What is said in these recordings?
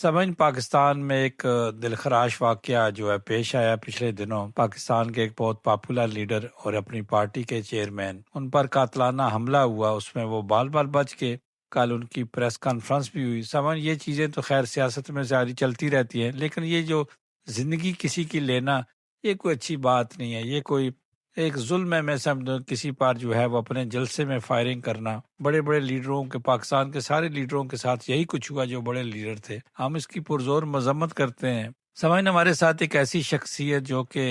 سمجھ پاکستان میں ایک دلخراش واقعہ جو ہے پیش آیا پچھلے دنوں۔ پاکستان کے ایک بہت پاپولر لیڈر اور اپنی پارٹی کے چیئرمین، ان پر قاتلانہ حملہ ہوا، اس میں وہ بال بچ کے۔ کل ان کی پریس کانفرنس بھی ہوئی۔ سمجھ یہ چیزیں تو خیر سیاست میں جاری چلتی رہتی ہیں، لیکن یہ جو زندگی کسی کی لینا، یہ کوئی اچھی بات نہیں ہے، یہ کوئی ایک ظلم ہے۔ میں سمجھتا ہوں کسی پر جو ہے وہ اپنے جلسے میں فائرنگ کرنا، بڑے بڑے لیڈروں کے، پاکستان کے سارے لیڈروں کے ساتھ یہی کچھ ہوا جو بڑے لیڈر تھے۔ ہم اس کی پرزور مذمت کرتے ہیں۔ سمجھنا ہمارے ساتھ ایک ایسی شخصیت جو کہ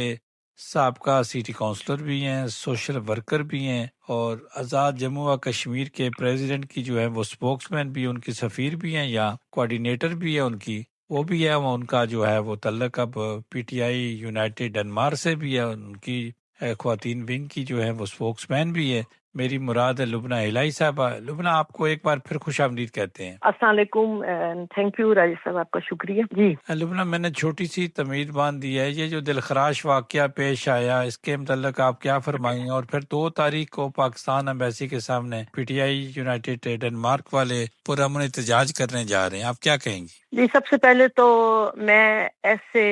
سابقہ سٹی کونسلر بھی ہیں، سوشل ورکر بھی ہیں، اور آزاد جموں و کشمیر کے پریزیڈنٹ کی جو ہے وہ سپوکس مین بھی، ان کی سفیر بھی ہیں یا کوارڈینیٹر بھی ہے، ان کی وہ بھی ہے، وہ ان کا جو ہے وہ تعلق اب P T I United Denmark سے بھی ہے، ان کی خواتین ونگ کی جو ہے وہ سپوکس مین بھی ہے۔ میری مراد ہے لبنہ الہی صاحبہ۔ لبنہ، آپ کو ایک بار پھر خوش آمدید کہتے ہیں۔ السلام علیکم، تھینک یو راجیش صاحب، آپ کا شکریہ جی۔ لبنہ، میں نے چھوٹی سی تمہید باندھ دی ہے، یہ جو دلخراش واقعہ پیش آیا اس کے متعلق آپ کیا فرمائیں گے؟ اور پھر 2 تاریخ کو پاکستان ایمبیسی کے سامنے P T I United Denmark والے پرامن احتجاج کرنے جا رہے ہیں، آپ کیا کہیں گی؟ جی، سب سے پہلے تو میں ایسے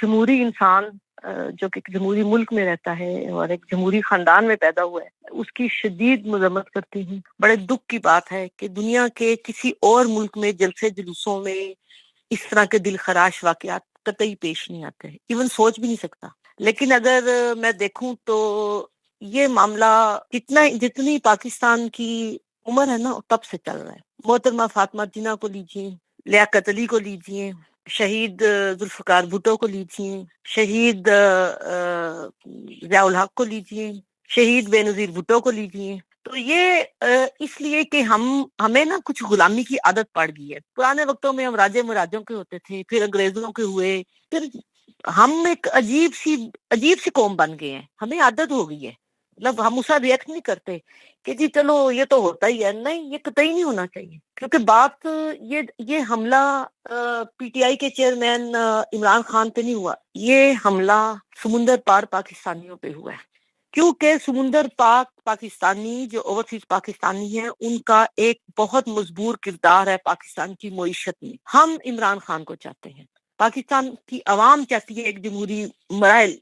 جمہوری انسان جو کہ ایک جمہوری ملک میں رہتا ہے اور ایک جمہوری خاندان میں پیدا ہوا ہے، اس کی شدید مذمت کرتی ہوں۔ بڑے دکھ کی بات ہے کہ دنیا کے کسی اور ملک میں جلسے جلوسوں میں اس طرح کے دل خراش واقعات قطعی پیش نہیں آتے، ایون سوچ بھی نہیں سکتا۔ لیکن اگر میں دیکھوں تو یہ معاملہ جتنی پاکستان کی عمر ہے نا تب سے چل رہا ہے۔ محترمہ فاطمہ جناح کو لیجیے، لیاقت علی کو لیجیے، شہید ذوالفقار بھٹو کو لیجیے، شہید ضیاء الحق کو لیجیے، شہید بے نظیر بھٹو کو لیجیے۔ تو یہ اس لیے کہ ہمیں نا کچھ غلامی کی عادت پڑ گئی ہے۔ پرانے وقتوں میں ہم راجے مہاراجوں کے ہوتے تھے، پھر انگریزوں کے ہوئے، پھر ہم ایک عجیب سی قوم بن گئے ہیں، ہمیں عادت ہو گئی ہے۔ مطلب ہم اسا ریئیکٹ نہیں کرتے کہ جی چلو یہ تو ہوتا ہی ہے، نہیں، یہ قطعی نہیں ہونا چاہیے، کیونکہ بات یہ حملہ پی ٹی آئی کے چیئرمین عمران خان پہ نہیں ہوا، یہ حملہ سمندر پار پاکستانیوں پہ ہوا ہے۔ کیونکہ سمندر پاک پاکستانی جو اوورسیز پاکستانی ہیں، ان کا ایک بہت مضبوط کردار ہے پاکستان کی معیشت میں۔ ہم عمران خان کو چاہتے ہیں، پاکستان کی عوام چاہتی ہے ایک جمہوری مراحل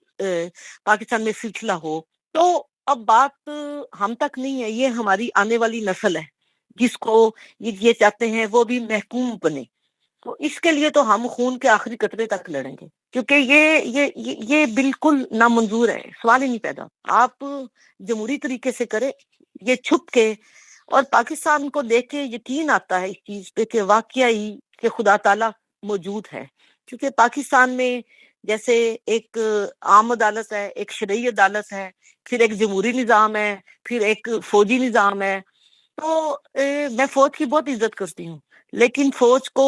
پاکستان میں سلسلہ ہو۔ تو اب بات ہم تک نہیں ہے، یہ ہماری آنے والی نسل ہے جس کو یہ چاہتے ہیں وہ بھی محکوم بنے۔ تو اس کے لیے تو ہم خون کے آخری قطرے تک لڑیں گے، کیونکہ یہ بالکل نامنظور ہے، سوال ہی نہیں پیدا۔ آپ جمہوری طریقے سے کریں، یہ چھپ کے، اور پاکستان کو دیکھ کے یقین آتا ہے اس چیز پہ کہ واقعی کہ خدا تعالیٰ موجود ہے۔ کیونکہ پاکستان میں جیسے ایک عام عدالت ہے، ایک شرعی عدالت ہے، پھر ایک جمہوری نظام ہے، پھر ایک فوجی نظام ہے۔ تو میں فوج کی بہت عزت کرتی ہوں، لیکن فوج کو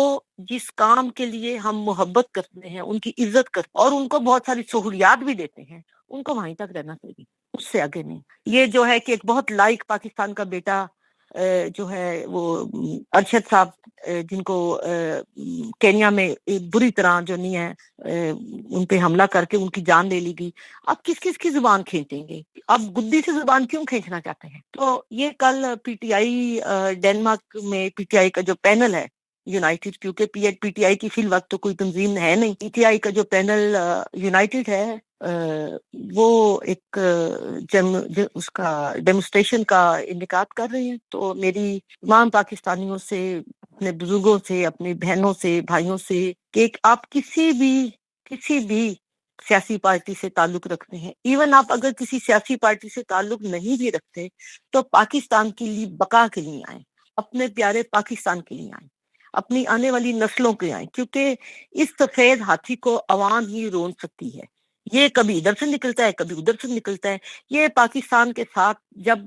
جس کام کے لیے ہم محبت کرتے ہیں، ان کی عزت کرتے ہیں اور ان کو بہت ساری سہولیات بھی دیتے ہیں، ان کو وہیں تک رہنا چاہیے، اس سے آگے نہیں۔ یہ جو ہے کہ ایک بہت لائق پاکستان کا بیٹا جو ہے وہ ارشد صاحب، جن کو کینیا میں بری طرح جو نہیں ہے ان پہ حملہ کر کے ان کی جان لے لی گئی۔ اب کس کی زبان کھینچیں گے؟ اب گدی سے زبان کیوں کھینچنا چاہتے ہیں؟ تو یہ کل پی ٹی آئی ڈنمارک میں پی ٹی آئی کا جو پینل ہے یونائٹڈ، کیونکہ پی ٹی آئی کی فی الوقت تو کوئی تنظیم ہے نہیں، پی ٹی آئی کا جو پینل یونائٹڈ ہے، وہ ایک اس کا ڈیمونسٹریشن کا انعقاد کر رہے ہیں۔ تو میری تمام پاکستانیوں سے، اپنے بزرگوں سے، اپنی بہنوں سے، بھائیوں سے کہ آپ کسی بھی سیاسی پارٹی سے تعلق رکھتے ہیں، ایون آپ اگر کسی سیاسی پارٹی سے تعلق نہیں بھی رکھتے تو پاکستان کے لیے بقا کے لیے آئیں، اپنے پیارے پاکستان کے لیے آئیں، اپنی آنے والی نسلوں کے آئیں، کیونکہ اس سفید ہاتھی کو عوام ہی رون سکتی ہے۔ یہ کبھی ادھر سے نکلتا ہے، کبھی ادھر سے نکلتا ہے۔ یہ پاکستان کے ساتھ جب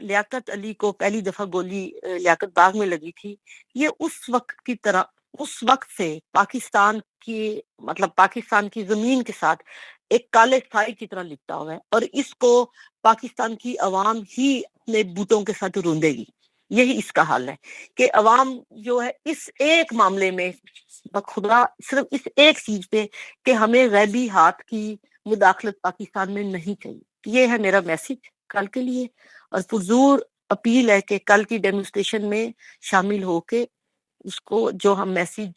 لیاقت علی کو پہلی دفعہ گولی لیاقت باغ میں لگی تھی، یہ اس وقت کی طرح، اس وقت سے پاکستان کی زمین کے ساتھ ایک کالے سائے کی طرح لپٹا ہوا ہے، اور اس کو پاکستان کی عوام ہی اپنے بوٹوں کے ساتھ روندے گی۔ یہی اس کا حال ہے کہ عوام جو ہے اس ایک معاملے میں بخدا، صرف اس ایک چیز پہ کہ ہمیں غیبی ہاتھ کی مداخلت پاکستان میں نہیں چاہیے۔ یہ ہے میرا میسج کل کے لیے، اور پرزور اپیل ہے کہ کل کی ڈیمونسٹریشن میں شامل ہو کے اس کو جو ہم میسج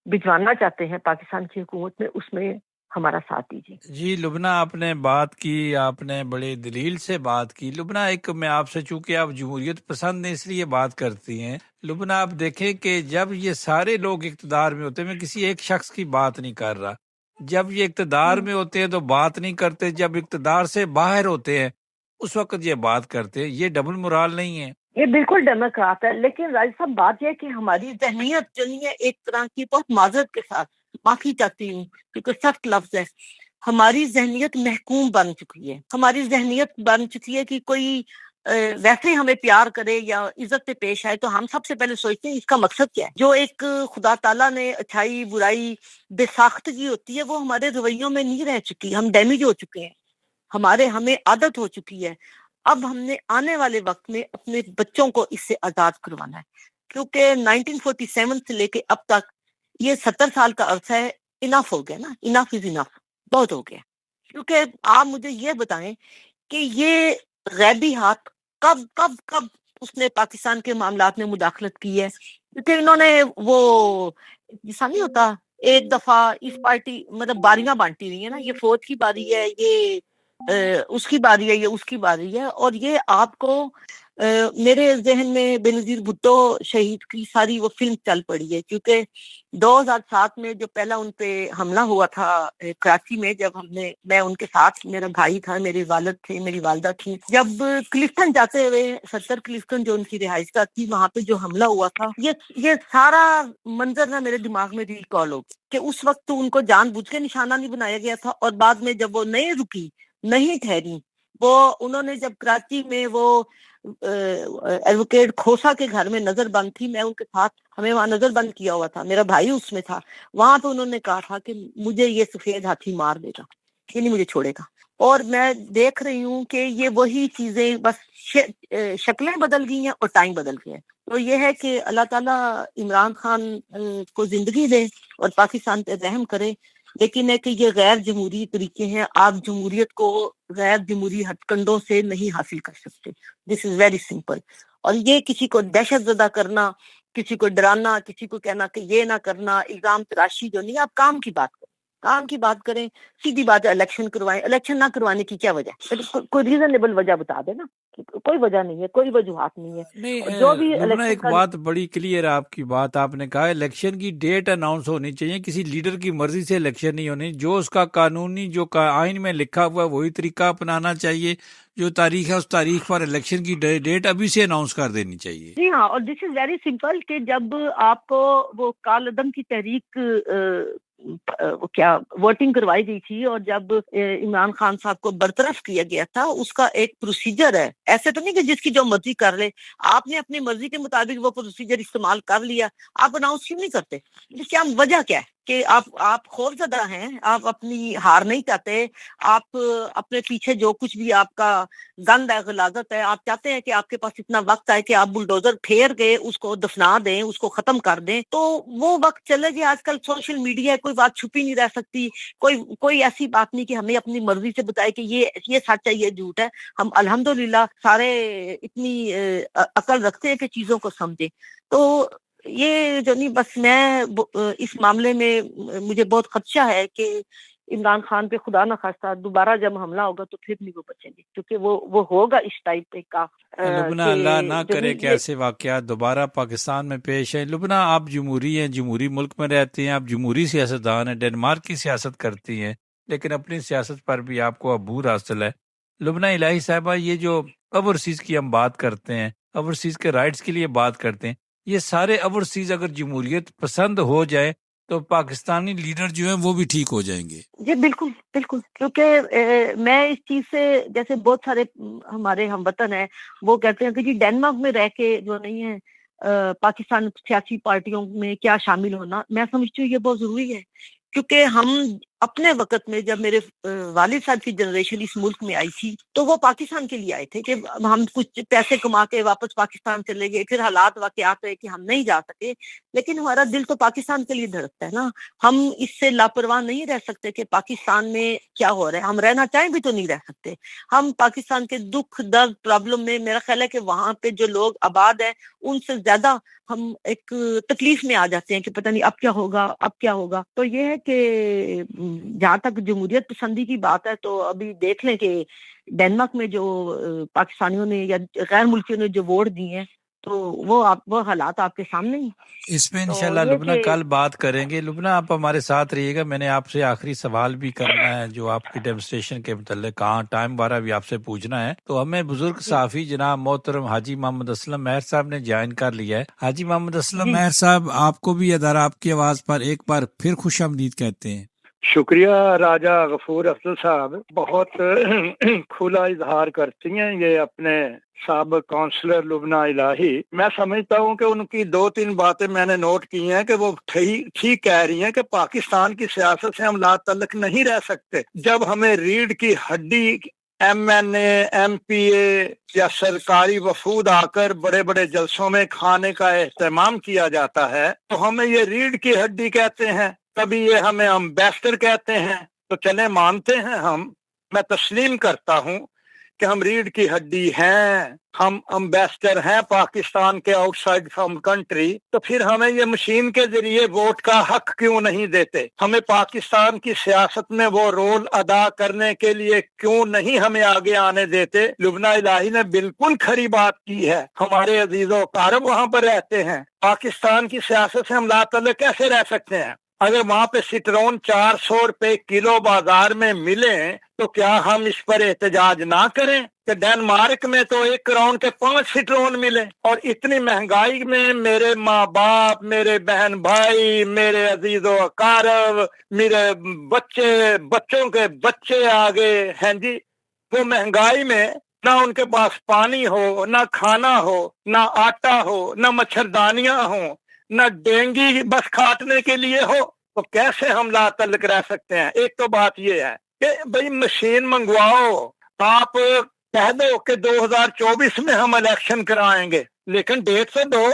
بھجوانا چاہتے ہیں پاکستان کی حکومت میں، اس میں ہمارا ساتھ دیجیے۔ جی لبنہ، آپ نے بات کی، آپ نے بڑی دلیل سے بات کی۔ لبنہ، ایک میں آپ سے، چونکہ آپ جمہوریت پسند ہیں اس لیے بات کرتی ہیں، لبنہ آپ دیکھیں کہ جب یہ سارے لوگ اقتدار میں ہوتے ہیں، میں کسی ایک شخص کی بات نہیں کر رہا، جب یہ اقتدار میں ہوتے ہیں تو بات نہیں کرتے، جب اقتدار سے باہر ہوتے ہیں اس وقت یہ بات کرتے ہیں۔ یہ ڈبل مرال نہیں ہے؟ یہ بالکل ڈیموکرات ہے، لیکن راج صاحب بات یہ ہے کہ ہماری ذہنیت جو نہیں ہے، ایک طرح کی، بہت معذرت کے ساتھ معافی چاہتی ہوں کیونکہ سخت لفظ ہے، ہماری ذہنیت محکوم بن چکی ہے، ہماری ذہنیت بن چکی ہے کہ کوئی ویسے ہمیں پیار کرے یا عزت سے پیش آئے تو ہم سب سے پہلے سوچتے ہیں اس کا مقصد کیا ہے۔ جو ایک خدا تعالیٰ نے اچھائی برائی بے ساختگی ہوتی ہے وہ ہمارے رویوں میں نہیں رہ چکی، ہم ڈیمیج ہو چکے ہیں، ہمیں عادت ہو چکی ہے۔ اب ہم نے آنے والے وقت میں اپنے بچوں کو اس سے آزاد کروانا ہے، کیونکہ 1947 سے لے کے اب تک یہ 70 سال کا عرصہ ہے، انف ہو گیا نا، انف از انف، بہت ہو گیا۔ کیونکہ آپ مجھے یہ بتائیں کہ یہ غیبی ہاتھ کب کب کب اس نے پاکستان کے معاملات میں مداخلت کی ہے؟ کیونکہ انہوں نے وہ جیسا نہیں ہوتا، ایک دفعہ اس پارٹی مطلب باریاں بانٹی رہی ہیں نا، یہ فوج کی باری ہے، یہ اس کی باری ہے، یہ اس کی باری ہے، اور یہ آپ کو میرے ذہن میں بے نظیر بھٹو شہید کی ساری وہ فلم چل پڑی ہے، کیونکہ 2007 میں جو پہلا ان پہ حملہ ہوا تھا کراچی میں، جب میں ان کے ساتھ، میرا بھائی تھا، میرے والد تھے، میری والدہ تھی، جب کلفٹن جاتے ہوئے، ستر کلفٹن جو ان کی رہائش کا تھی، وہاں پہ جو حملہ ہوا تھا، یہ سارا منظر نا میرے دماغ میں ریکال ہو کہ اس وقت تو ان کو جان بوجھ کے نشانہ نہیں بنایا گیا تھا، اور بعد میں جب وہ نہیں رکی، نہیں ٹھہری، وہ انہوں نے جب کراچی میں وہ ایڈوکیٹ کھوسا کے گھر میں نظر بند تھی، میں ان کے ساتھ، ہمیں وہاں نظر بند کیا ہوا تھا، میرا بھائی اس میں تھا، وہاں پہ انہوں نے کہا تھا کہ مجھے یہ سفید ہاتھی مار دے گا، یہ نہیں مجھے چھوڑے گا۔ اور میں دیکھ رہی ہوں کہ یہ وہی چیزیں بس شکلیں بدل گئی ہیں اور ٹائم بدل گیا ہے۔ تو یہ ہے کہ اللہ تعالیٰ عمران خان کو زندگی دے اور پاکستان پہ رحم کرے، لیکن ہے کہ یہ غیر جمہوری طریقے ہیں، آپ جمہوریت کو غیر جمہوری ہتھ کنڈوں سے نہیں حاصل کر سکتے، دس از ویری سمپل۔ اور یہ کسی کو دہشت زدہ کرنا، کسی کو ڈرانا، کسی کو کہنا کہ یہ نہ کرنا، الزام تراشی جو نہیں، آپ کام کی بات کریں، کام کی بات کریں، سیدھی بات ہے، الیکشن کروائیں، الیکشن نہ کروانے کی کیا وجہ ہے؟ کوئی ریزنیبل وجہ بتا دے نا، کوئی وجہ نہیں ہے، کوئی وجوہات نہیں ہے، نہیں اور جو بھی لبنہ، الیکشن ایک کا بات بڑی کلیئر ہے آپ کی بات، آپ نے کہا الیکشن کی ڈیٹ اناؤنس ہونی چاہیے، کسی لیڈر کی مرضی سے الیکشن نہیں ہونی، جو اس کا قانونی، جو آئین میں لکھا ہوا ہے وہی طریقہ اپنانا چاہیے، جو تاریخ ہے اس تاریخ پر الیکشن کی ڈیٹ ابھی سے اناؤنس کر دینی چاہیے۔ جی ہاں، اور دس از ویری سمپل کہ جب آپ کو وہ کال عدم کی تحریک کیا ووٹنگ کروائی گئی تھی، اور جب عمران خان صاحب کو برطرف کیا گیا تھا، اس کا ایک پروسیجر ہے، ایسے تو نہیں کہ جس کی جو مرضی کر لے، آپ نے اپنی مرضی کے مطابق وہ پروسیجر استعمال کر لیا، آپ اناؤنس کیوں نہیں کرتے؟ کیا وجہ کیا ہے کہ آپ خوف زدہ ہیں، آپ اپنی ہار نہیں چاہتے، آپ اپنے پیچھے جو کچھ بھی آپ کا گند ہے، غلاظت ہے، آپ چاہتے ہیں کہ آپ کے پاس اتنا وقت آئے کہ آپ بلڈوزر پھیر کے اس کو دفنا دیں، اس کو ختم کر دیں، تو وہ وقت چلے گیا۔ آج کل سوشل میڈیا ہے، کوئی بات چھپی نہیں رہ سکتی، کوئی ایسی بات نہیں کہ ہمیں اپنی مرضی سے بتائے کہ یہ سچ ہے، یہ جھوٹ ہے۔ ہم الحمدللہ سارے اتنی عقل رکھتے ہیں کہ چیزوں کو سمجھے۔ تو یہ جو نہیں، بس میں اس معاملے میں مجھے بہت خدشہ ہے کہ عمران خان پہ خدا نہ خواستہ دوبارہ جب حملہ ہوگا تو پھر نہیں وہ بچیں گے، کیونکہ وہ ہوگا اس ٹائپ پہ کا لبنہ، کہ اللہ نہ جو کرے نہیں کہ ایسے واقعات دوبارہ پاکستان میں پیش ہیں۔ لبنہ، آپ جمہوری ہیں، جمہوری ملک میں رہتی ہیں، آپ جمہوری سیاستدان ہیں، ڈنمارک کی سیاست کرتی ہیں، لیکن اپنی سیاست پر بھی آپ کو عبور حاصل ہے۔ لبنہ الہی صاحبہ، یہ جو اوورسیز کی ہم بات کرتے ہیں، اوورسیز کے رائٹس کے لیے بات کرتے ہیں، یہ سارے اوورسیز اگر جمہوریت پسند ہو جائے تو پاکستانی لیڈر جو ہیں وہ بھی ٹھیک ہو جائیں گے۔ جی بالکل بالکل، کیونکہ میں اس چیز سے، جیسے بہت سارے ہمارے ہم وطن ہیں وہ کہتے ہیں کہ جی ڈینمارک میں رہ کے جو نہیں ہے پاکستان سیاسی پارٹیوں میں کیا شامل ہونا، میں سمجھتی ہوں یہ بہت ضروری ہے، کیونکہ ہم اپنے وقت میں جب میرے والد صاحب کی جنریشن اس ملک میں آئی تھی تو وہ پاکستان کے لیے آئے تھے کہ ہم کچھ پیسے کما کے واپس پاکستان چلے گئے، پھر حالات واقعات ہوئے کہ ہم نہیں جا سکے، لیکن ہمارا دل تو پاکستان کے لیے دھڑکتا ہے نا. ہم اس سے لاپرواہ نہیں رہ سکتے کہ پاکستان میں کیا ہو رہا ہے. ہم رہنا چاہیں بھی تو نہیں رہ سکتے. ہم پاکستان کے دکھ درد پرابلم میں، میرا خیال ہے کہ وہاں پہ جو لوگ آباد ہیں ان سے زیادہ ہم ایک تکلیف میں آ جاتے ہیں کہ پتہ نہیں اب کیا ہوگا، اب کیا ہوگا. تو یہ ہے کہ جہاں تک جمہوریت پسندی کی بات ہے تو ابھی دیکھ لیں کہ ڈینمارک میں جو پاکستانیوں نے یا غیر ملکیوں نے جو ووٹ دیے ہیں تو وہ حالات آپ کے سامنے ہی. اس میں تو انشاءاللہ یہ لبنہ کہ کل بات کریں گے. لبنہ آپ ہمارے ساتھ رہیے گا. میں نے آپ سے آخری سوال بھی کرنا ہے جو آپ کی ڈیمونسٹریشن کے متعلق، کہاں ٹائم بارہ بھی آپ سے پوچھنا ہے. تو ہمیں بزرگ جی صحافی جناب محترم حاجی محمد اسلم مہر صاحب نے جوائن کر لیا ہے. حاجی محمد اسلم جی مہر صاحب، آپ کو بھی ادارہ آپ کی آواز پر ایک بار پھر خوش آمدید کہتے ہیں. شکریہ راجہ غفور افضل صاحب، بہت کھلا اظہار کرتی ہیں یہ اپنے سابق کونسلر لبنہ الہی. میں سمجھتا ہوں کہ ان کی دو تین باتیں میں نے نوٹ کی ہیں کہ وہ ٹھیک کہہ رہی ہیں کہ پاکستان کی سیاست سے ہم لا تعلق نہیں رہ سکتے. جب ہمیں ریڑھ کی ہڈی ایم این اے، ایم پی اے یا سرکاری وفود آ کر بڑے بڑے جلسوں میں کھانے کا اہتمام کیا جاتا ہے تو ہمیں یہ ریڑھ کی ہڈی کہتے ہیں، کبھی یہ ہمیں امبیسڈر کہتے ہیں. تو چلے مانتے ہیں، میں تسلیم کرتا ہوں کہ ہم ریڑھ کی ہڈی ہیں، ہم امبیسڈر ہیں پاکستان کے آؤٹ سائڈ فرام کنٹری. تو پھر ہمیں یہ مشین کے ذریعے ووٹ کا حق کیوں نہیں دیتے؟ ہمیں پاکستان کی سیاست میں وہ رول ادا کرنے کے لیے کیوں نہیں ہمیں آگے آنے دیتے؟ لبنہ الہی نے بالکل کھری بات کی ہے. ہمارے عزیز و اقارب وہاں پر رہتے ہیں، پاکستان کی سیاست سے ہم لا تعلق کیسے رہ سکتے ہیں؟ اگر وہاں پہ سٹرون 400 روپے کلو بازار میں ملیں تو کیا ہم اس پر احتجاج نہ کریں کہ ڈنمارک میں تو 1 کروڑ کے 5 سٹرون ملے؟ اور اتنی مہنگائی میں میرے ماں باپ، میرے بہن بھائی، میرے عزیز و اقارب، میرے بچوں کے بچے آگے ہیں جی، وہ مہنگائی میں نہ ان کے پاس پانی ہو، نہ کھانا ہو، نہ آٹا ہو، نہ مچھردانیاں ہوں، نہ ڈینگی بس کاٹنے کے لیے ہو، تو کیسے ہم لا تعلق رہ سکتے ہیں؟ ایک تو بات یہ ہے کہ بھئی مشین منگواؤ، آپ کہہ دو کہ 2024 میں ہم الیکشن کرائیں گے، لیکن ڈیٹ سے دو.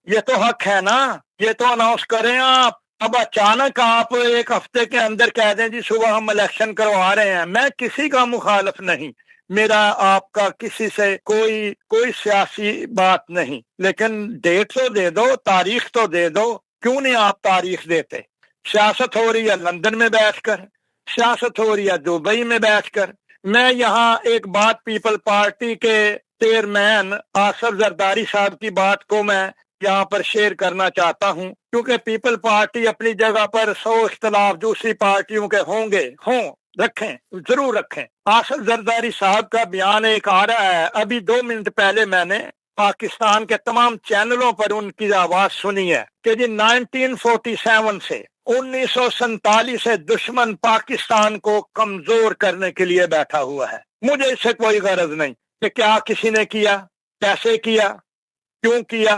یہ تو حق ہے نا، یہ تو اناؤنس کریں آپ. اب اچانک آپ 1 ہفتے کے اندر کہہ دیں جی صبح ہم الیکشن کروا رہے ہیں. میں کسی کا مخالف نہیں، میرا آپ کا کسی سے کوئی سیاسی بات نہیں، لیکن ڈیٹ تو دے دو، تاریخ تو دے دو. کیوں نہیں آپ تاریخ دیتے؟ سیاست ہو رہی ہے لندن میں بیٹھ کر، سیاست ہو رہی ہے دبئی میں بیٹھ کر. میں یہاں ایک بات پیپل پارٹی کے چیئرمین آصف زرداری صاحب کی بات کو میں یہاں پر شیئر کرنا چاہتا ہوں، کیونکہ پیپل پارٹی اپنی جگہ پر 100 اختلاف دوسری پارٹیوں کے رکھیں، ضرور رکھیں. آصف زرداری صاحب کا بیان ایک آ رہا ہے، ابھی 2 منٹ پہلے میں نے پاکستان کے تمام چینلوں پر ان کی آواز سنی ہے کہ جی 1947 سے 1947 سے دشمن پاکستان کو کمزور کرنے کے لیے بیٹھا ہوا ہے. مجھے اس سے کوئی غرض نہیں کہ کیا کسی نے کیا، کیسے کیا، کیوں کیا.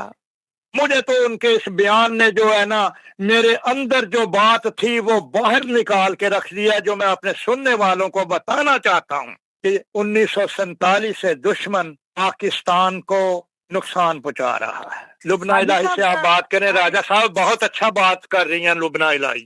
مجھے تو ان کے اس بیان نے جو ہے نا میرے اندر جو بات تھی وہ باہر نکال کے رکھ دیا، جو میں اپنے سننے والوں کو بتانا چاہتا ہوں کہ 1947 سے دشمن پاکستان کو نقصان پہنچا رہا ہے. لبنہ حاجی الہی سے آپ صاحب بات کریں. راجہ صاحب بہت اچھا بات کر رہی ہیں لبنہ الہی.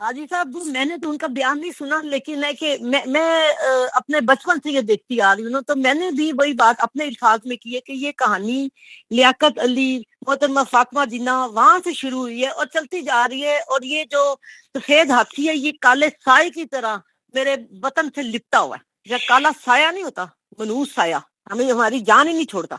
حاجی صاحب میں نے تو ان کا بیان نہیں سنا، لیکن ہے کہ میں اپنے بچپن سے یہ دیکھتی آ رہی ہوں، تو میں نے بھی وہی بات اپنے الفاظ میں کی ہے کہ یہ کہانی لیاقت علی، محترمہ فاطمہ جناح وہاں سے شروع ہوئی ہے اور چلتی جا رہی ہے. اور یہ جو سفید ہاتھی ہے یہ کالے سائے کی طرح میرے وطن سے لپٹا ہوا ہے. یا کالا سایہ نہیں ہوتا، منوس سایہ ہمیں ہماری جان ہی نہیں چھوڑتا.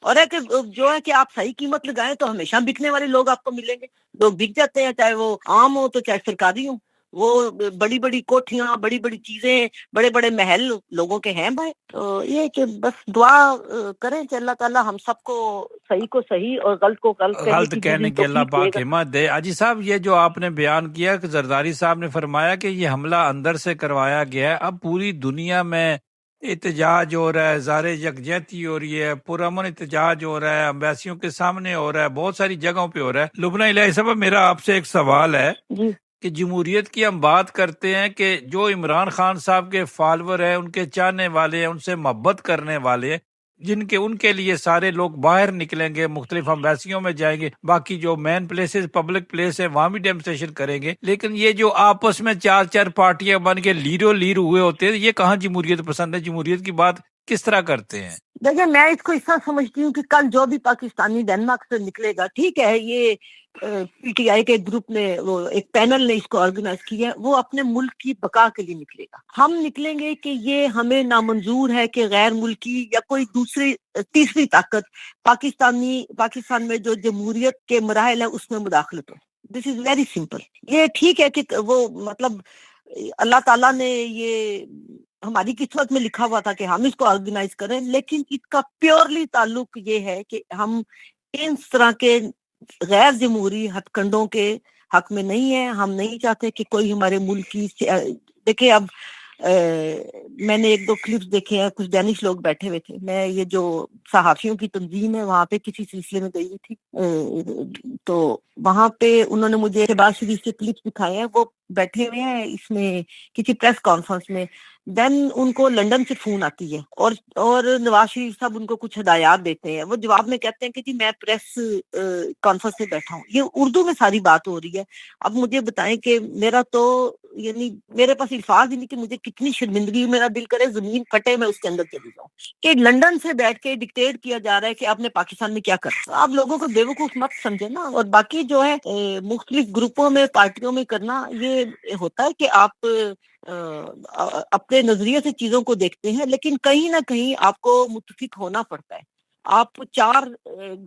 اور ہے کہ جو ہے کہ آپ صحیح قیمت لگائیں تو ہمیشہ بکنے والے لوگ آپ کو ملیں گے. لوگ بک جاتے ہیں، چاہے وہ عام ہو تو چاہے سرکاری ہو. وہ بڑی بڑی کوٹھیاں، بڑی بڑی چیزیں، بڑے بڑے محل لوگوں کے ہیں بھائی. تو یہ کہ بس دعا کریں کہ اللہ تعالیٰ ہم سب کو صحیح اور غلط کو غلط غلط کی کہنے پوری کی اللہ توفیق دے پاک گا. ہمت دے. حاجی صاحب یہ جو آپ نے بیان کیا کہ زرداری صاحب نے فرمایا کہ یہ حملہ اندر سے کروایا گیا ہے، اب پوری دنیا میں احتجاج ہو رہا ہے، اظہار یکجہتی ہو رہی ہے، پرامن احتجاج ہو رہا ہے، امبیسیوں کے سامنے ہو رہا ہے، بہت ساری جگہوں پہ ہو رہا ہے. لبنہ الہی صاحب میرا آپ سے ایک سوال ہے جی کہ جمہوریت کی ہم بات کرتے ہیں کہ جو عمران خان صاحب کے فالوور ہیں، ان کے چاہنے والے ہیں، ان سے محبت کرنے والے ہیں، ان کے لیے سارے لوگ باہر نکلیں گے، مختلف امبیسیوں میں جائیں گے، باقی جو مین پلیسز پبلک پلیس ہے وہاں بھی ڈیمونسٹریشن کریں گے، لیکن یہ جو آپس میں چار چار پارٹیاں بن کے لیر ہوئے ہوتے ہیں، یہ کہاں جمہوریت پسند ہے؟ جمہوریت کی بات کس طرح کرتے ہیں؟ دیکھیں، میں اس کو اس طرح سمجھتی ہوں کہ کل جو بھی پاکستانی ڈنمارک سے نکلے گا، ٹھیک ہے، یہ پی ٹی آئی کے گروپ نے، وہ ایک پینل نے اس کو آرگنائز کیا ہے، وہ اپنے ملک کی بقا کے لیے نکلے گا۔ ہم نکلیں گے کہ یہ ہمیں نامنظور ہے کہ غیر ملکی یا کوئی دوسری تیسری طاقت پاکستان میں جو جمہوریت کے مراحل ہیں اس میں مداخلت ہو۔ دس از ویری سمپل۔ یہ ٹھیک ہے کہ وہ مطلب اللہ تعالیٰ نے یہ ہماری قسمت میں لکھا ہوا تھا کہ ہم اس کو آرگنائز کریں، لیکن اس کا پیورلی تعلق یہ ہے کہ ہم اس طرح کے غیر جمہوری ہتھ کنڈوں کے حق میں نہیں ہیں۔ ہم نہیں چاہتے کہ کوئی ہمارے ملک کی دیکھیں، اب میں نے ایک دو کلپس دیکھے ہیں، کچھ ڈینش لوگ بیٹھے ہوئے تھے، میں یہ جو صحافیوں کی تنظیم ہے وہاں پہ کسی سلسلے میں گئی ہوئی تھی، تو وہاں پہ انہوں نے مجھے شہباز شریف کے کلپس دکھائے ہیں، وہ بیٹھے ہوئے ہیں اس میں کسی پریس کانفرنس میں، دین ان کو لنڈن سے فون آتی ہے اور نواز شریف صاحب ان کو کچھ ہدایات دیتے ہیں، وہ جواب میں کہتے ہیں کہ جی میں پریس کانفرنس میں بیٹھا ہوں۔ یہ اردو میں ساری بات ہو رہی ہے۔ اب مجھے بتائیں کہ میرا تو یعنی میرے پاس الفاظ ہی نہیں کہ مجھے کتنی شرمندگی، میرا دل کرے زمین پھٹے میں اس کے اندر چلی جاؤں کہ لنڈن سے بیٹھ کے ڈکٹیٹ کیا جا رہا ہے کہ آپ نے پاکستان میں کیا کرنا۔ آپ لوگوں کو بیوقوف مت سمجھے نا۔ اور باقی جو ہے مختلف گروپوں میں، پارٹیوں میں کرنا، یہ ہوتا ہے کہ آپ اپنے نظریے سے چیزوں کو دیکھتے ہیں، لیکن کہیں نہ کہیں آپ کو متفق ہونا پڑتا ہے۔ آپ چار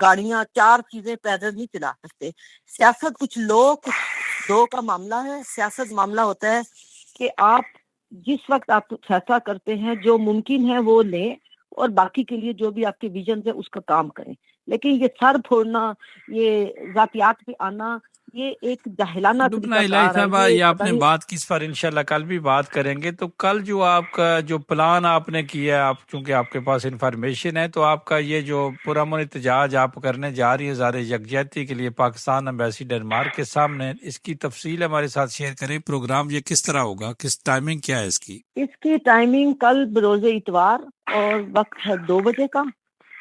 گاڑیاں، چار چیزیں پیدل نہیں چلا سکتے۔ سیاست کچھ لوگ، کچھ دو کا معاملہ ہے۔ سیاست معاملہ ہوتا ہے کہ آپ جس وقت آپ فیصلہ کرتے ہیں جو ممکن ہے وہ لیں، اور باقی کے لیے جو بھی آپ کے ویژن ہے اس کا کام کریں۔ لیکن یہ سر پھوڑنا، یہ ذاتیات پہ آنا، یہ ایک جاہلانہ لبنہ طریقہ الہی کار ہے۔ صاحبہ، یہ یہ آپ پتہ نے نہیں، بات کی، اس پر انشاءاللہ کل بھی بات کریں گے۔ تو کل جو آپ کا جو پلان آپ نے کیا ہے، آپ چونکہ آپ کے پاس انفارمیشن ہے، تو آپ کا یہ جو پرامن احتجاج آپ کرنے جا رہی ہے اظہار یکجہتی کے لیے پاکستان ایمبیسی ڈنمارک کے سامنے، اس کی تفصیل ہمارے ساتھ شیئر کریں۔ پروگرام یہ کس طرح ہوگا، کس ٹائمنگ کیا ہے اس کی؟ اس کی ٹائمنگ کل بروز اتوار، اور وقت ہے 2 بجے کا،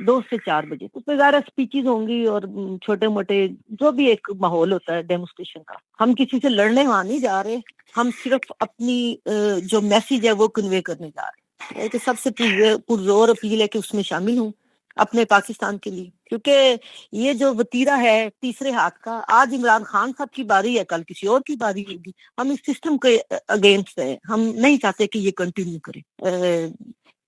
2 سے 4 بجے۔ اس میں ظاہر اسپیچز ہوں گی اور چھوٹے موٹے جو بھی ایک ماحول ہوتا ہے ڈیمونسٹریشن کا۔ ہم کسی سے لڑنے وہاں نہیں جا رہے، ہم صرف اپنی جو میسیج ہے وہ کنوے کرنے جا رہے ہیں۔ کہ سب سے پرزور اپیل ہے کہ اس میں شامل ہوں اپنے پاکستان کے لیے، کیونکہ یہ جو وتیرہ ہے تیسرے ہاتھ کا، آج عمران خان صاحب کی باری ہے، کل کسی اور کی باری ہوگی۔ ہم اس سسٹم کے اگینسٹ ہیں، ہم نہیں چاہتے کہ یہ کنٹینیو کرے،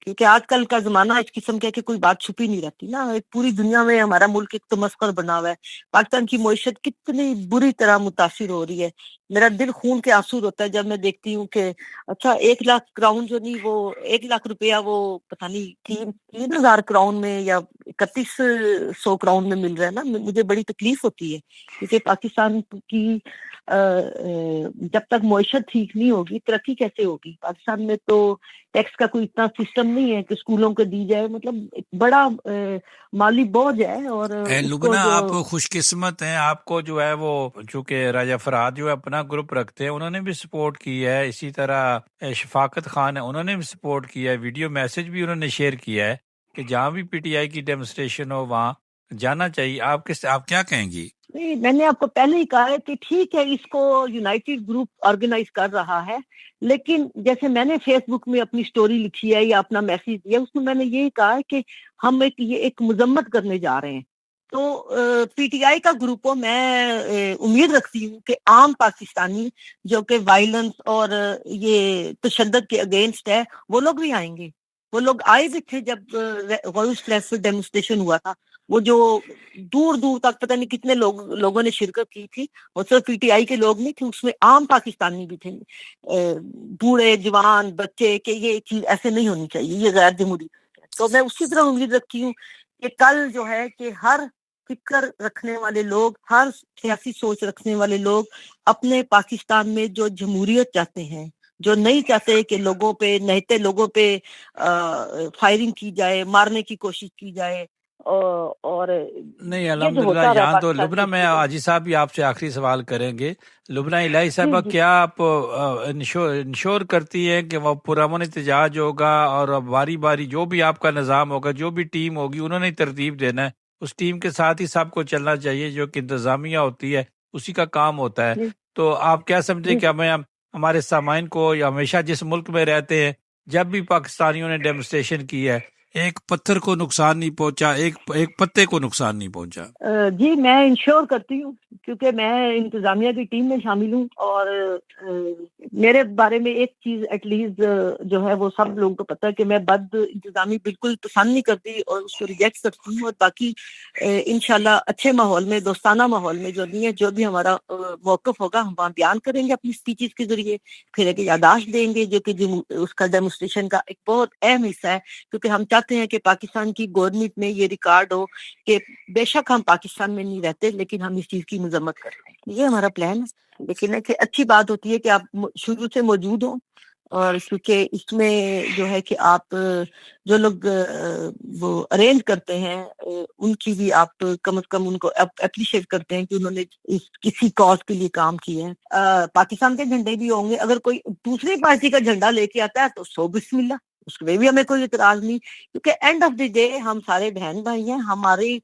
کیونکہ آج کل کا زمانہ اس قسم کا ہے کہ کوئی بات چھپی نہیں رہتی نا۔ پوری دنیا میں ہمارا ملک ایک تمسخر بنا ہوا ہے۔ پاکستان کی معیشت کتنی بری طرح متاثر ہو رہی ہے۔ میرا دل خون کے آنسو ہوتا ہے جب میں دیکھتی ہوں کہ اچھا 1,00,000 کراؤن جو نہیں، وہ 1,00,000 روپیہ وہ پتہ نہیں 3,000 کراؤن میں یا 3,100 کراؤن میں مل رہا ہے نا۔ مجھے بڑی تکلیف ہوتی ہے، کیونکہ پاکستان کی جب تک معیشت ٹھیک نہیں ہوگی ترقی کیسے ہوگی؟ پاکستان میں تو ٹیکس کا کوئی اتنا سسٹم نہیں ہے کہ اسکولوں کو دی جائے، مطلب ایک بڑا مالی بوجھ ہے۔ اور لبنہ، آپ خوش قسمت ہیں، آپ کو جو ہے وہ چونکہ راجہ فراد جو ہے اپنا گروپ رکھتے ہیں، انہوں نے بھی سپورٹ کی ہے، اسی طرح شفاقت خان ہے، انہوں نے بھی سپورٹ کیا ہے، ویڈیو میسج بھی انہوں نے شیئر کیا ہے کہ جہاں بھی پی ٹی آئی کی ڈیمونسٹریشن ہو وہاں جانا چاہیے۔ آپ کیا کہیں گی؟ نہیں، میں نے آپ کو پہلے ہی کہا ہے کہ ٹھیک ہے اس کو یونائٹڈ گروپ آرگنائز کر رہا ہے، لیکن جیسے میں نے فیس بک میں اپنی سٹوری لکھی ہے یا اپنا میسیج دیا، اس میں نے یہی کہا ہے کہ ہم یہ ایک مذمت کرنے جا رہے ہیں۔ تو پی ٹی آئی کا گروپ ہو، میں امید رکھتی ہوں کہ عام پاکستانی جو کہ وائلنس اور یہ تشدد کے اگینسٹ ہے، وہ لوگ بھی آئیں گے۔ وہ لوگ آئے بھی تھے جب غوث فلیس ڈیمونسٹریشن ہوا تھا، وہ جو دور دور تک پتہ نہیں کتنے لوگوں نے شرکت کی تھی، وہ صرف پی ٹی آئی کے لوگ نہیں تھے، اس میں عام پاکستانی بھی تھے، بوڑھے جوان بچے، کہ یہ چیز ایسے نہیں ہونی چاہیے، یہ غیر جمہوری۔ تو میں اسی طرح امید رکھتی ہوں کہ کل جو ہے کہ ہر فکر رکھنے والے لوگ، ہر سیاسی سوچ رکھنے والے لوگ اپنے پاکستان میں جو جمہوریت چاہتے ہیں، جو نہیں چاہتے کہ لوگوں پہ، نہتے لوگوں پہ فائرنگ کی جائے، مارنے کی کوشش کی جائے، اور نہیں یہ جو الحمدللہ ہوتا رہا یہاں تو پاکستان لبنہ کی میں حکومت۔ حاجی صاحب بھی آپ سے آخری سوال کریں گے. لبنہ الہی جی صاحبہ جی کیا آپ انشور کرتی ہیں کہ وہ پرامن احتجاج ہوگا اور اب باری باری جو بھی آپ کا نظام ہوگا جو بھی ٹیم ہوگی انہوں نے ترتیب دینا ہے، اس ٹیم کے ساتھ ہی سب کو چلنا چاہیے جو کہ انتظامیہ ہوتی ہے اسی کا کام ہوتا ہے. جی تو آپ کیا سمجھیں جی کہ ہمیں ہمارے سامعین کو یا ہمیشہ جس ملک میں رہتے ہیں جب بھی پاکستانیوں نے ڈیمونسٹریشن کی ہے ایک پتھر کو نقصان نہیں پہنچا، ایک پتے کو نقصان نہیں پہنچا؟ جی میں انشور کرتی ہوں کیونکہ میں انتظامیہ کی ٹیم میں شامل ہوں، اور میرے بارے میں ایک چیز ایٹ لیسٹ جو ہے وہ سب لوگوں کو پتہ ہے کہ میں بد انتظامی بالکل پسند نہیں کرتی اور اس کو ریجیکٹ کرتی ہوں، اور باقی انشاءاللہ اچھے ماحول میں، دوستانہ ماحول میں جو بھی ہمارا موقف ہوگا ہم وہاں بیان کریں گے اپنی اسپیچز کے ذریعے، پھر ایک یادداشت دیں گے جو کہ اس کا ڈیمونسٹریشن کا ایک بہت اہم حصہ ہے، کیونکہ ہم چاہتے ہیں کہ پاکستان کی گورنمنٹ میں یہ ریکارڈ ہو کہ بے شک ہم پاکستان میں نہیں رہتے لیکن ہم اس چیز کی مذمت کرتے ہیں. یہ ہمارا پلان ہے، لیکن ایک اچھی بات ہوتی ہے کہ آپ شروع سے موجود ہوں، اور کیونکہ اس میں جو ہے کہ آپ جو لوگ وہ ارینج کرتے ہیں ان کی بھی آپ کم از کم ان کو اپریشیٹ کرتے ہیں کہ انہوں نے کسی کاز کے لیے کام کیا ہے. پاکستان کے جھنڈے بھی ہوں گے، اگر کوئی دوسری پارٹی کا جھنڈا لے کے آتا ہے تو سو بسم اللہ، اس میں بھی ہمیں کوئی اعتراض نہیں، کیونکہ اینڈ آف دی ڈے ہم سارے بہن بھائی ہیں، ہماری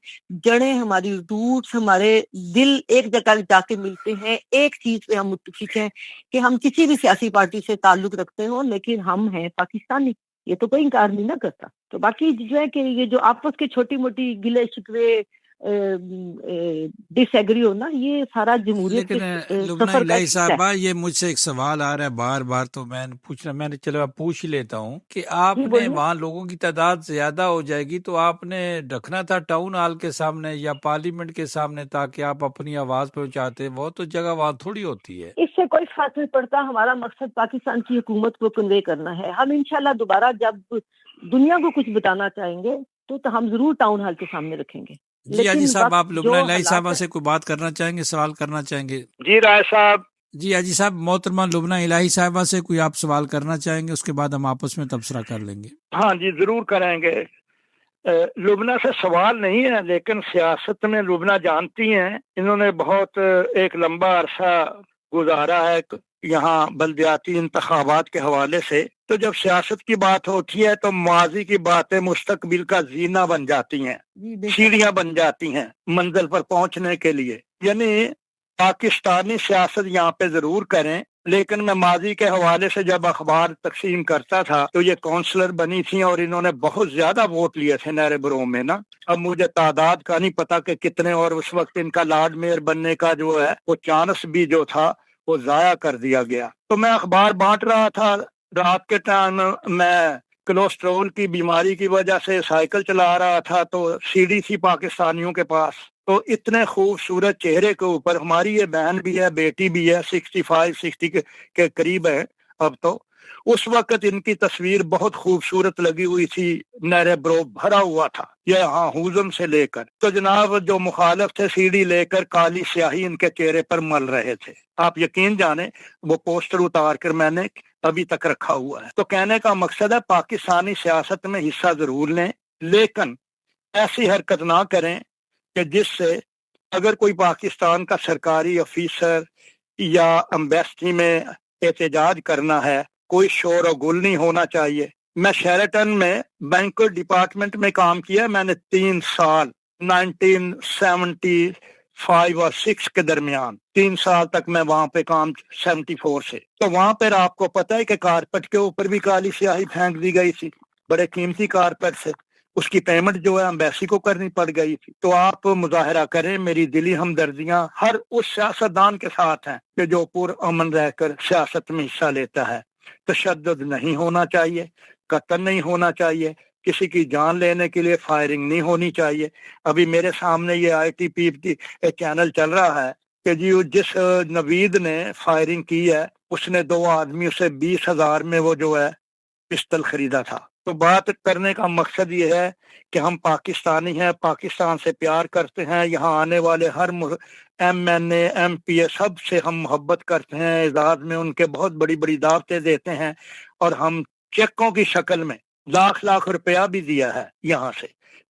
جڑیں، ہماری روٹس، ہمارے دل ایک جگہ جا کے ملتے ہیں، ایک چیز پہ ہم متفق ہیں کہ ہم کسی بھی سیاسی پارٹی سے تعلق رکھتے ہوں لیکن ہم ہیں پاکستانی، یہ تو کوئی انکار نہیں نہ کرتا. تو باقی جو ہے کہ یہ جو آپس کے چھوٹی موٹی گلے شکوے ڈس ایگری ہونا، یہ سارا جمہوریت لیکن کے لبنہ سفر کا الہی ایک حصہ ہے. صاحبہ یہ مجھ سے ایک سوال آ رہا ہے بار بار، تو میں نے چلو اب پوچھ ہی لیتا ہوں کہ آپ جی نے بولیے. وہاں لوگوں کی تعداد زیادہ ہو جائے گی تو آپ نے رکھنا تھا ٹاؤن ہال کے سامنے یا پارلیمنٹ کے سامنے تاکہ آپ اپنی آواز پہنچاتے، وہ تو جگہ وہاں تھوڑی ہوتی ہے. اس سے کوئی فرق نہیں پڑتا، ہمارا مقصد پاکستان کی حکومت کو کنوے کرنا ہے. ہم انشاءاللہ دوبارہ جب دنیا کو کچھ بتانا چاہیں گے تو ہم ضرور ٹاؤن ہال کے سامنے رکھیں گے، جی حاجی لیکن صاحب، وقت آپ لبنہ جو الہی حالات صاحبہ ہے. سے کوئی بات کرنا چاہیں گے، سوال کرنا چاہیں گے؟ جی رائے صاحب. جی حاجی صاحب، محترمہ لبنہ الہی صاحبہ سے کوئی آپ سوال کرنا چاہیں گے، اس کے بعد ہم آپس میں تبصرہ کر لیں گے. ہاں جی ضرور کریں گے. لبنہ سے سوال نہیں ہے، لیکن سیاست میں لبنہ جانتی ہیں، انہوں نے بہت ایک لمبا عرصہ گزارا ہے یہاں بلدیاتی انتخابات کے حوالے سے. تو جب سیاست کی بات ہوتی ہے تو ماضی کی باتیں مستقبل کا زینہ بن جاتی ہیں، سیڑھیاں بن جاتی ہیں منزل پر پہنچنے کے لیے. یعنی پاکستانی سیاست یہاں پہ ضرور کریں، لیکن میں ماضی کے حوالے سے جب اخبار تقسیم کرتا تھا تو یہ کونسلر بنی تھیں اور انہوں نے بہت زیادہ ووٹ لیے تھے نہر بروم میں نا. اب مجھے تعداد کا نہیں پتا کہ کتنے، اور اس وقت ان کا لارڈ میئر بننے کا جو ہے وہ چانس بھی جو تھا وہ ضائع کر دیا گیا. تو میں اخبار بانٹ رہا تھا رات کے ٹائم، میں کولسٹرول کی بیماری کی وجہ سے سائیکل چلا رہا تھا تو سیڑھی تھی پاکستانیوں کے پاس، تو اتنے خوبصورت چہرے کے اوپر، ہماری یہ بہن بھی ہے، بیٹی بھی ہے، 65-60 کے قریب ہے اب تو. اس وقت ان کی تصویر بہت خوبصورت لگی ہوئی تھی، نہر برو بھرا ہوا تھا یہاں ہوزم سے لے کر. تو جناب جو مخالف تھے سیڑھی لے کر کالی سیاہی ان کے چہرے پر مل رہے تھے. آپ یقین جانیں وہ پوسٹر اتار کر میں نے ابھی تک رکھا ہوا ہے. تو کہنے کا مقصد ہے پاکستانی سیاست میں حصہ ضرور لیں، لیکن ایسی حرکت نہ کریں کہ جس سے اگر کوئی پاکستان کا سرکاری افیسر یا امبیسڈی میں احتجاج کرنا ہے، کوئی شور و گل نہیں ہونا چاہیے. میں شیرٹن میں بینکر ڈپارٹمنٹ میں کام کیا، میں نے 3 سال 1975 اور 6 کے درمیان 3 سال تک میں وہاں پہ کام 74 سے. تو وہاں پر آپ کو پتہ ہے کہ کارپٹ کے اوپر بھی کالی سیاہی پھینک دی گئی تھی، بڑے قیمتی کارپٹ سے، اس کی پیمنٹ جو ہے امبیسی کو کرنی پڑ گئی تھی. تو آپ مظاہرہ کریں، میری دلی ہمدردیاں ہر اس سیاستدان کے ساتھ ہیں کہ جو پر امن رہ کر سیاست میں حصہ لیتا ہے. تشدد نہیں ہونا چاہیے، قتل نہیں ہونا چاہیے، کسی کی جان لینے کے لیے فائرنگ نہیں ہونی چاہیے. ابھی میرے سامنے یہ ITP چینل چل رہا ہے کہ جی جس نوید نے فائرنگ کی ہے اس نے 2 آدمیوں سے 20,000 میں وہ جو ہے پستل خریدا تھا. تو بات کرنے کا مقصد یہ ہے کہ ہم پاکستانی ہیں، پاکستان سے پیار کرتے ہیں، یہاں آنے والے ہر MNA MP سب سے ہم محبت کرتے ہیں، اعزاز میں ان کے بہت بڑی بڑی دعوتیں دیتے ہیں، اور ہم چیکوں کی شکل میں لاکھ روپیہ بھی دیا ہے یہاں سے.